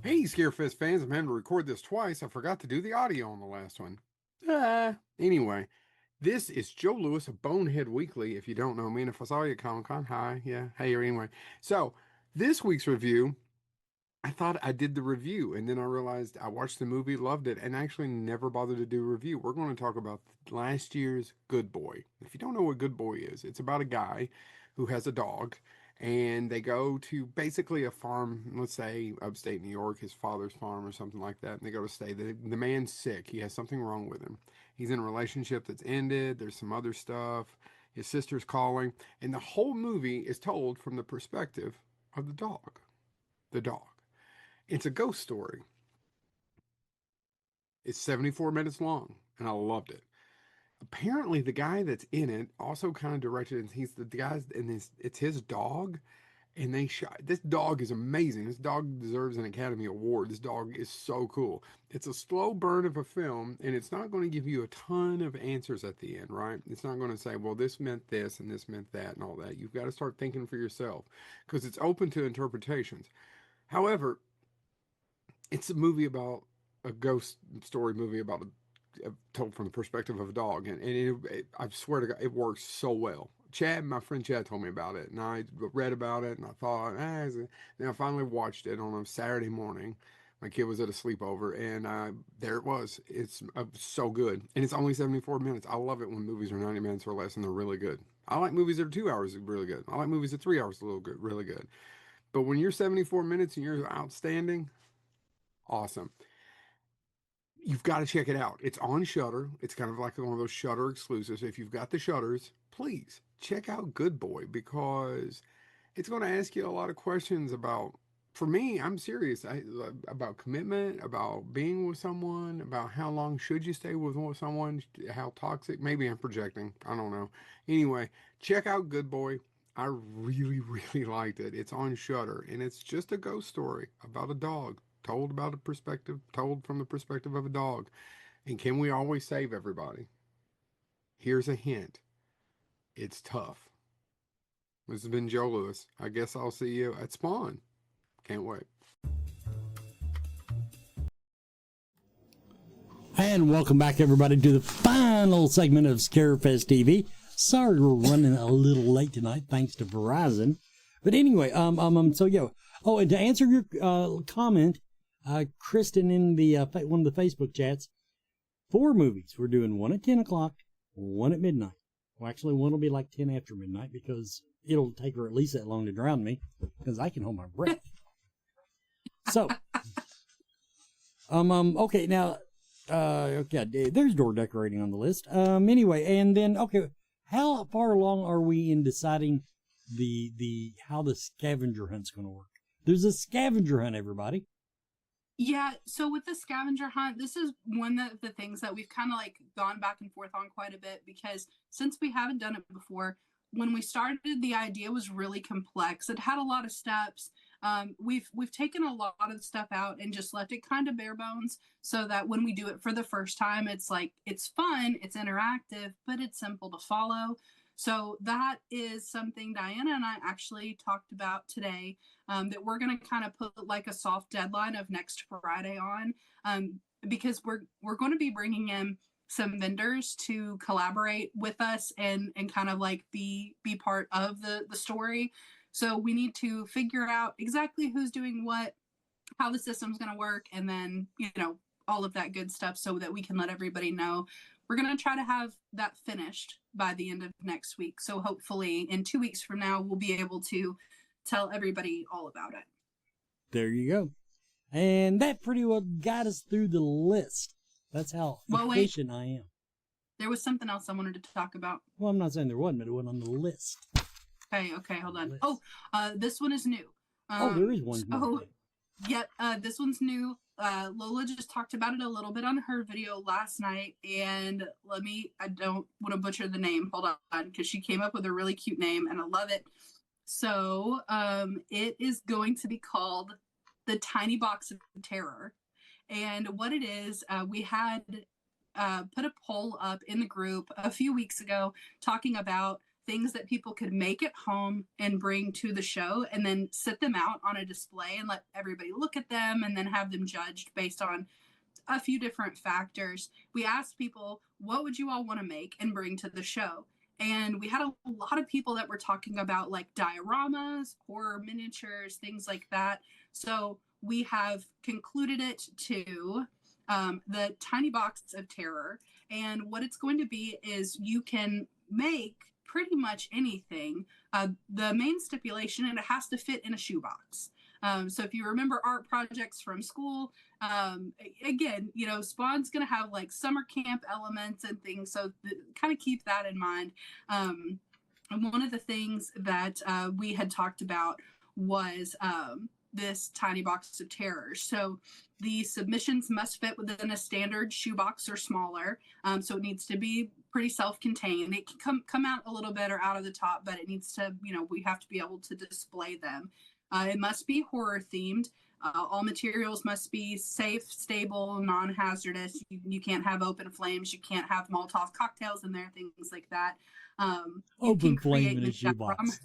Hey, ScareFest fans, I'm having to record this twice. I forgot to do the audio on the last one. Anyway, this is Joe Lewis of Bonehead Weekly. If you don't know me, and if I saw you at Comic-Con, hi, yeah, hey, anyway. So, this week's review, I thought I did the review, and then I realized I watched the movie, loved it, and actually never bothered to do a review. We're going to talk about last year's Good Boy. If you don't know what Good Boy is, it's about a guy who has a dog, and they go to basically a farm, let's say upstate New York, his father's farm or something like that, and they go to stay. The man's sick. He has something wrong with him. He's in a relationship that's ended. There's some other stuff. His sister's calling, and the whole movie is told from the perspective of the dog. The dog. It's a ghost story. It's 74 minutes long, and I loved it. Apparently, the guy that's in it also kind of directed, and he's the guy, and it's his dog, and they shot. This dog is amazing. This dog deserves an Academy Award. This dog is so cool. It's a slow burn of a film, and it's not going to give you a ton of answers at the end, right? It's not going to say, well, this meant this, and this meant that, and all that. You've got to start thinking for yourself, because it's open to interpretations. However, it's a movie about a ghost story movie about told from the perspective of a dog, and I swear to God, it works so well. Chad, my friend Chad, told me about it, and I read about it, and I thought, then I finally watched it on a Saturday morning My kid was at a sleepover, and there it was. It's so good, and it's only 74 minutes. I love it when movies are 90 minutes or less, and they're really good. I like movies that are 2 hours, really good. I like movies that 3 hours, a little good, really good. But when you're 74 minutes and you're outstanding, awesome. You've got to check it out. It's on Shudder. It's kind of like one of those Shudder exclusives. If you've got the Shudders, please check out Good Boy, because it's going to ask you a lot of questions about, for me, I'm serious, about commitment, about being with someone, about how long should you stay with someone, how toxic. Maybe I'm projecting. I don't know. Anyway, check out Good Boy. I really, really liked it. It's on Shudder, and it's just a ghost story about a dog, told from the perspective of a dog. And can we always save everybody? Here's a hint. It's tough. This has been Joe Lewis. I guess I'll see you at Spawn. Can't wait. And welcome back, everybody, to the final segment of ScareFest TV. Sorry we're running a little late tonight, thanks to Verizon. But anyway, so yeah. Oh, and to answer your comment, Kristen in the one of the Facebook chats, 4 movies. We're doing one at 10 o'clock, one at midnight. Well, actually, one will be like 10 after midnight, because it'll take her at least that long to drown me, because I can hold my breath. So, okay, now, okay, there's door decorating on the list. Anyway, and then, okay, how far along are we in deciding how the scavenger hunt's going to work? There's a scavenger hunt, everybody. Yeah, so with the scavenger hunt, this is one of the things that we've kind of like gone back and forth on quite a bit, because since we haven't done it before, when we started, the idea was really complex. It had a lot of steps. We've taken a lot of stuff out and just left it kind of bare bones, so that when we do it for the first time, it's like, it's fun, it's interactive, but it's simple to follow. So that is something Diana and I actually talked about today, that we're going to kind of put like a soft deadline of next Friday on, because we're going to be bringing in some vendors to collaborate with us and kind of like be part of the story. So we need to figure out exactly who's doing what, how the system's going to work, and then, all of that good stuff, so that we can let everybody know. We're going to try to have that finished by the end of next week. So hopefully in 2 weeks from now, we'll be able to tell everybody all about it. There you go. And that pretty well got us through the list. That's how efficient I am. There was something else I wanted to talk about. Well, I'm not saying there wasn't, but it wasn't on the list. Okay, hold on. Oh, this one is new. There is one. Yep, this one's new. Lola just talked about it a little bit on her video last night, and I don't want to butcher the name. Hold on, because she came up with a really cute name, and I love it. So, it is going to be called the Tiny Box of Terror. And what it is, we had put a poll up in the group a few weeks ago talking about things that people could make at home and bring to the show, and then sit them out on a display and let everybody look at them, and then have them judged based on a few different factors. We asked people, what would you all want to make and bring to the show? And we had a lot of people that were talking about like dioramas, horror miniatures, things like that. So we have concluded it to the Tiny Box of Terror. And what it's going to be is you can make pretty much anything. The main stipulation, and it has to fit in a shoebox. So if you remember art projects from school, again, Spawn's going to have like summer camp elements and things. So kind of keep that in mind. And one of the things that we had talked about was this Tiny Box of Terror. So the submissions must fit within a standard shoebox or smaller. So it needs to be pretty self-contained. It can come out a little bit or out of the top, but it needs to, we have to be able to display them. It must be horror themed. All materials must be safe, stable, non-hazardous. You can't have open flames. You can't have Molotov cocktails in there, things like that. Open flame in a shoebox.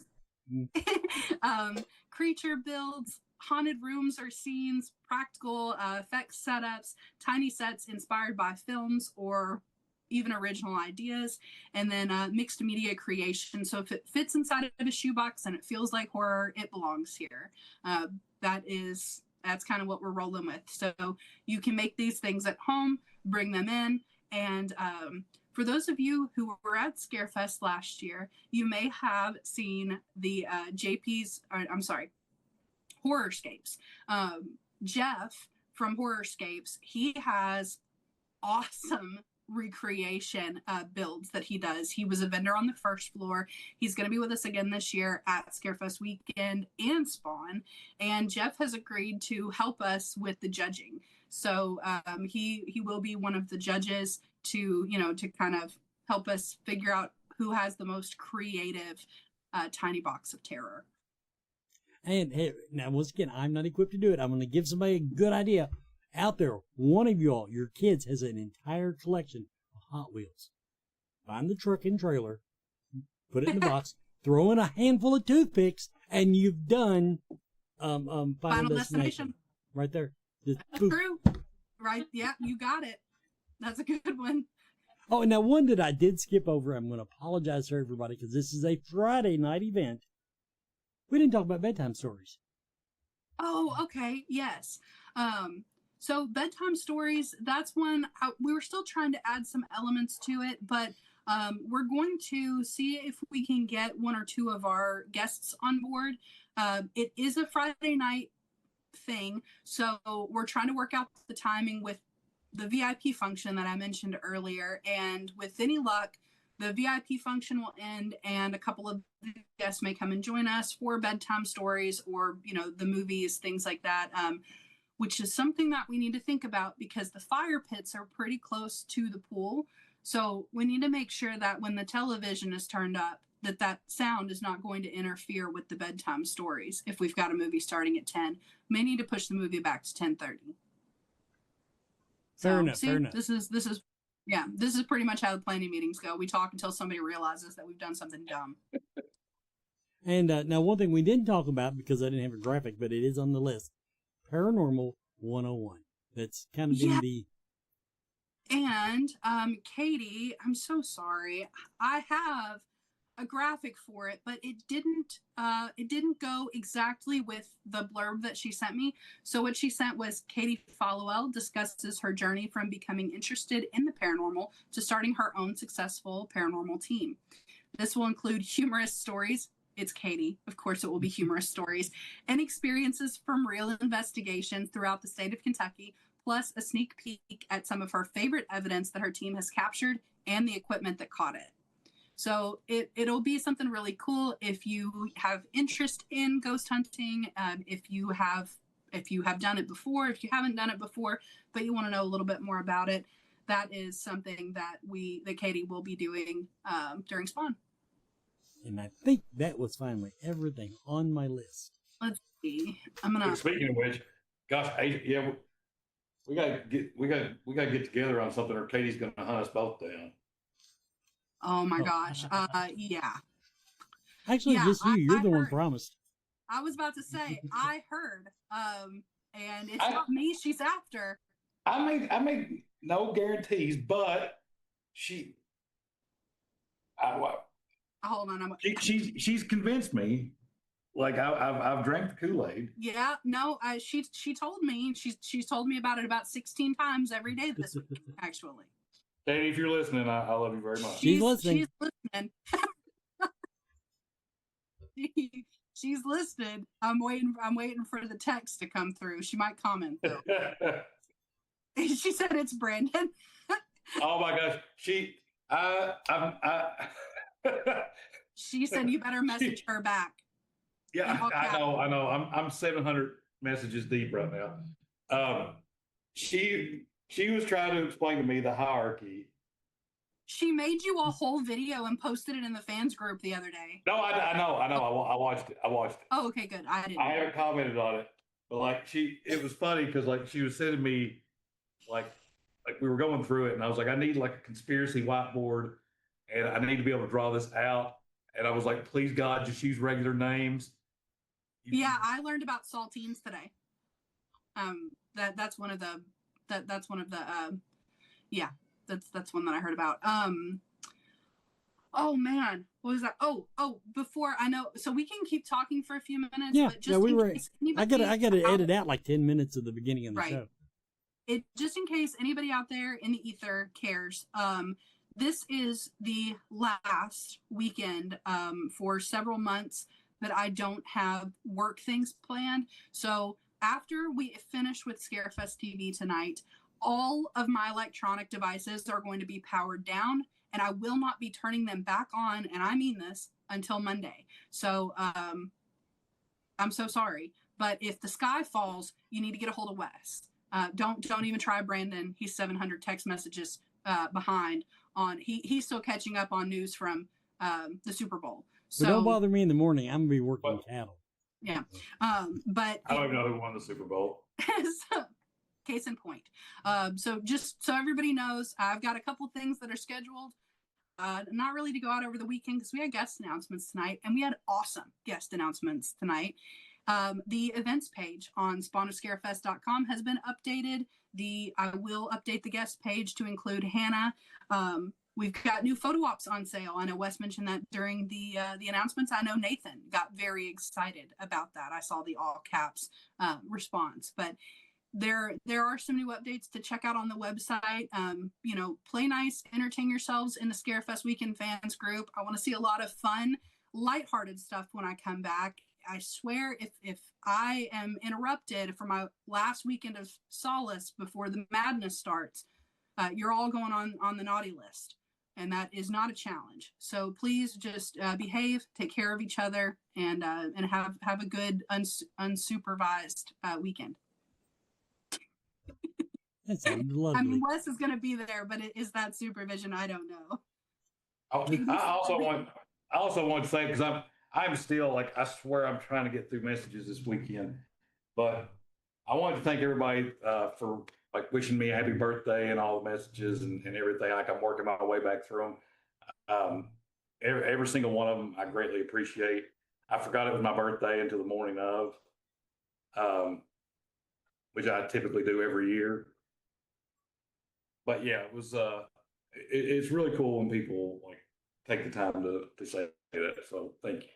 Creature builds, haunted rooms or scenes, practical effects setups, tiny sets inspired by films or even original ideas, and then mixed media creation. So if it fits inside of a shoebox and it feels like horror, it belongs here. That is That's kind of what we're rolling with. So you can make these things at home, bring them in, and for those of you who were at ScareFest last year, you may have seen the Horrorscapes. Jeff from Horrorscapes, he has awesome recreation builds that he does. He was a vendor on the first floor. He's going to be with us again this year at ScareFest weekend and Spawn. And Jeff has agreed to help us with the judging. So he will be one of the judges to kind of help us figure out who has the most creative tiny box of terror. And hey, now once again, I'm not equipped to do it. I'm going to give somebody a good idea. Out there, one of y'all, your kids, has an entire collection of Hot Wheels. Find the truck and trailer, put it in the box, throw in a handful of toothpicks, and you've done Final Destination. Right there. Just true. Right? Yeah, you got it. That's a good one. Oh, and now one that I did skip over, I'm going to apologize to everybody because this is a Friday night event. We didn't talk about bedtime stories. Oh, okay. Yes. So bedtime stories, that's one, we were still trying to add some elements to it, but we're going to see if we can get one or two of our guests on board. It is a Friday night thing, so we're trying to work out the timing with the VIP function that I mentioned earlier, and with any luck, the VIP function will end and a couple of guests may come and join us for bedtime stories or, the movies, things like that. Which is something that we need to think about because the fire pits are pretty close to the pool. So we need to make sure that when the television is turned up, that sound is not going to interfere with the bedtime stories. If we've got a movie starting at 10, may need to push the movie back to 10:30. Fair enough. This is pretty much how the planning meetings go. We talk until somebody realizes that we've done something dumb. And now one thing we didn't talk about because I didn't have a graphic, but it is on the list. Paranormal 101. That's kind of been the... And Katie, I'm so sorry. I have a graphic for it, but it didn't go exactly with the blurb that she sent me. So what she sent was Katie Followell discusses her journey from becoming interested in the paranormal to starting her own successful paranormal team. This will include humorous stories. It's Katie. Of course, it will be humorous stories and experiences from real investigations throughout the state of Kentucky, plus a sneak peek at some of her favorite evidence that her team has captured and the equipment that caught it. So it'll be something really cool if you have interest in ghost hunting, if you have done it before, if you haven't done it before, but you want to know a little bit more about it. That is something that Katie will be doing during Spawn. And I think that was finally everything on my list. Let's see. Speaking of which, gosh, yeah, we gotta get together on something, or Katie's gonna hunt us both down. Oh my gosh. Yeah. Actually, just you. You're the one promised. I was about to say, I heard. And it's not me she's after. I made no guarantees, but hold on. She's convinced me. Like I've drank the Kool-Aid. Yeah, no, she told me she's told me about it about 16 times every day this week, actually. Katie, if you're listening, I love you very much. She's listening. She's listening. She's listening. I'm waiting for the text to come through. She might comment though. She said it's Brandon. Oh my gosh, she said you better message her back. Yeah, I know. I'm 700 messages deep right now. She was trying to explain to me the hierarchy. She made you a whole video and posted it in the fans group the other day. No, I know. I watched it. Oh, okay, good. I haven't commented on it, but it was funny because she was sending me like we were going through it, and I was like, I need like a conspiracy whiteboard, and I need to be able to draw this out. And I was like, please God, just use regular names. Yeah, I learned about saltines today. That's one of the that's one that I heard about. Oh man, what was that? Oh, before I know, so we can keep talking for a few minutes. Yeah, but just we in were. case I anybody gotta edit out like 10 minutes of the beginning of the show. Just in case anybody out there in the ether cares. This is the last weekend for several months that I don't have work things planned. So after we finish with ScareFest TV tonight, all of my electronic devices are going to be powered down, and I will not be turning them back on, and I mean this, until Monday. So I'm so sorry, but if the sky falls, you need to get a hold of Wes. Don't even try Brandon. He's 700 text messages behind on. He's still catching up on news from the Super Bowl. So don't bother me in the morning. I'm gonna be working cattle. Yeah, but I don't even know who won the Super Bowl. So, case in point. So just so everybody knows, I've got a couple things that are scheduled. Not really to go out over the weekend because we had guest announcements tonight, and we had awesome guest announcements tonight. The events page on spawnofscarefest.com has been updated. I will update the guest page to include Hannah. We've got new photo ops on sale. I know Wes mentioned that during the announcements. I know Nathan got very excited about that. I saw the all caps response, but there are some new updates to check out on the website. Play nice, entertain yourselves in the ScareFest Weekend Fans group. I want to see a lot of fun, lighthearted stuff when I come back. I swear if I am interrupted for my last weekend of solace before the madness starts, you're all going on the naughty list. And that is not a challenge. So please just behave, take care of each other, and have a good unsupervised weekend. That sounds lovely. I mean, Wes is going to be there, but is that supervision? I don't know. I also want to say, because I'm still like, I swear I'm trying to get through messages this weekend, but I wanted to thank everybody for like wishing me a happy birthday and all the messages and everything. Like, I'm working my way back through them. Every single one of them, I greatly appreciate. I forgot it was my birthday until the morning of, which I typically do every year. But yeah, it was. It's really cool when people like take the time to say that. So thank you.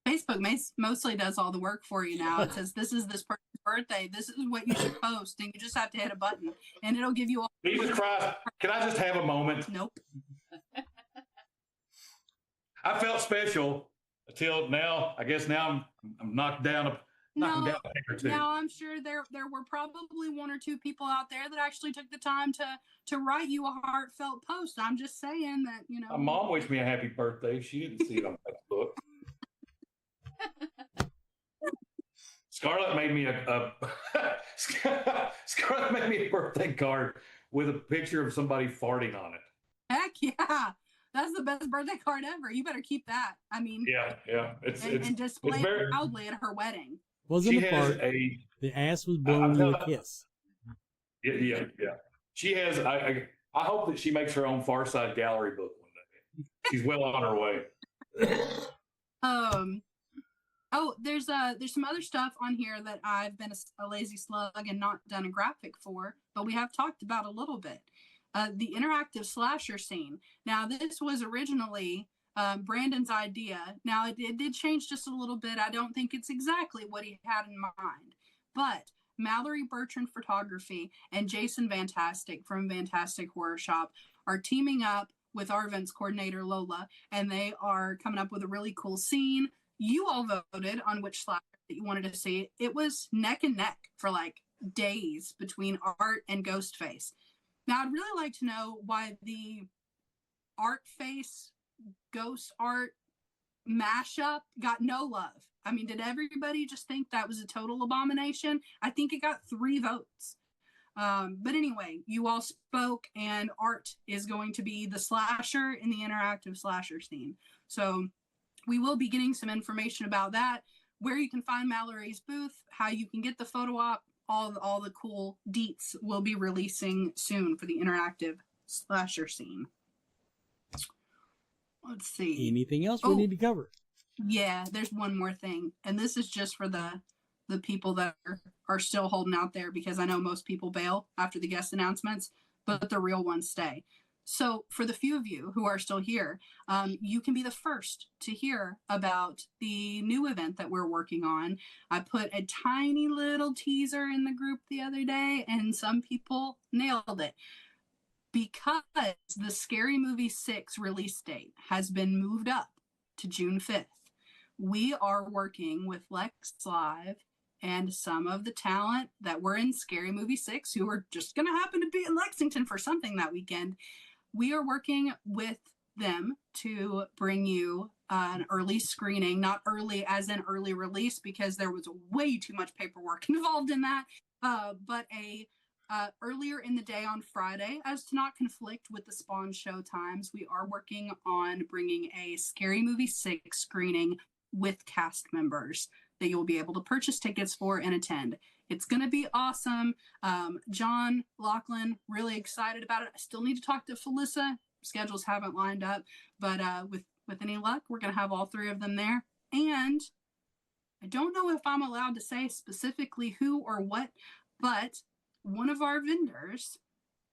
Facebook mostly does all the work for you now. It says, this is this person's birthday. This is what you should post. And you just have to hit a button and it'll give you all. Jesus Christ. Can I just have a moment? Nope. I felt special until now. I guess now I'm knocked down a peg or two. Now I'm sure there were probably one or two people out there that actually took the time to write you a heartfelt post. I'm just saying that, My mom wished me a happy birthday. She didn't see it on Facebook. Scarlett made me Scarlett made me a birthday card with a picture of somebody farting on it. Heck yeah. That's the best birthday card ever. You better keep that. I mean, yeah. And display it proudly at her wedding. Wasn't a fart. The ass was blown with a kiss. Yeah. She has. I hope that she makes her own Far Side gallery book one day. She's well on her way. There's some other stuff on here that I've been a lazy slug and not done a graphic for, but we have talked about a little bit. The interactive slasher scene. Now, this was originally Brandon's idea. Now, it did change just a little bit. I don't think it's exactly what he had in mind, but Mallory Bertrand Photography and Jason Fantastic from Fantastic Horror Shop are teaming up with our events coordinator, Lola, and they are coming up with a really cool scene. You all voted on which slasher that you wanted to see. It was neck and neck for like days between Art and Ghostface. Now, I'd really like to know why the Art Face Ghost Art mashup got no love. I mean, did everybody just think that was a total abomination? I think it got 3 votes. But anyway, you all spoke, and Art is going to be the slasher in the interactive slasher scene. So we will be getting some information about that, where you can find Mallory's booth, how you can get the photo op, all the cool deets will be releasing soon for the interactive slasher scene. Let's see. Anything else we need to cover? Yeah, there's one more thing, and this is just for the people that are still holding out there, because I know most people bail after the guest announcements, but the real ones stay. So for the few of you who are still here, you can be the first to hear about the new event that we're working on. I put a tiny little teaser in the group the other day, and some people nailed it. Because the Scary Movie 6 release date has been moved up to June 5th, we are working with Lex Live and some of the talent that were in Scary Movie 6 who are just going to happen to be in Lexington for something that weekend. We are working with them to bring you an early screening, not early as in early release, because there was way too much paperwork involved in that, but earlier in the day on Friday, as to not conflict with the Spawn show times. We are working on bringing a Scary Movie 6 screening with cast members that you'll be able to purchase tickets for and attend. It's going to be awesome. John, Lachlan, really excited about it. I still need to talk to Felissa. Schedules haven't lined up, but with any luck, we're going to have all three of them there. And I don't know if I'm allowed to say specifically who or what, but one of our vendors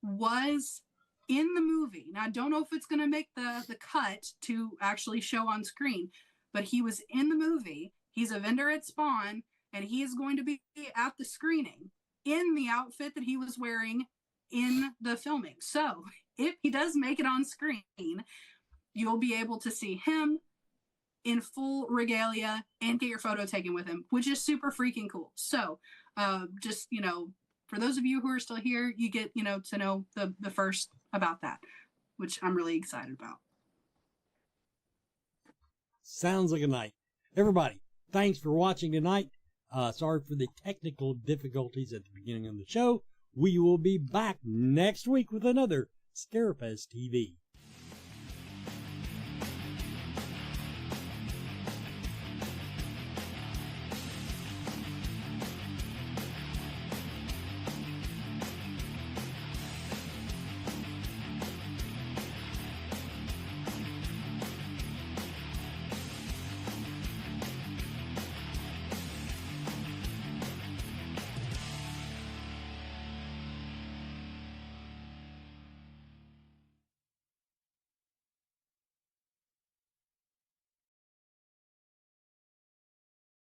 was in the movie. Now, I don't know if it's going to make the cut to actually show on screen, but he was in the movie. He's a vendor at Spawn, and he is going to be at the screening in the outfit that he was wearing in the filming. So if he does make it on screen, you'll be able to see him in full regalia and get your photo taken with him, which is super freaking cool. So just, for those of you who are still here, you get, to know the first about that, which I'm really excited about. Sounds like a night. Everybody, thanks for watching tonight. Sorry for the technical difficulties at the beginning of the show. We will be back next week with another ScareFest TV.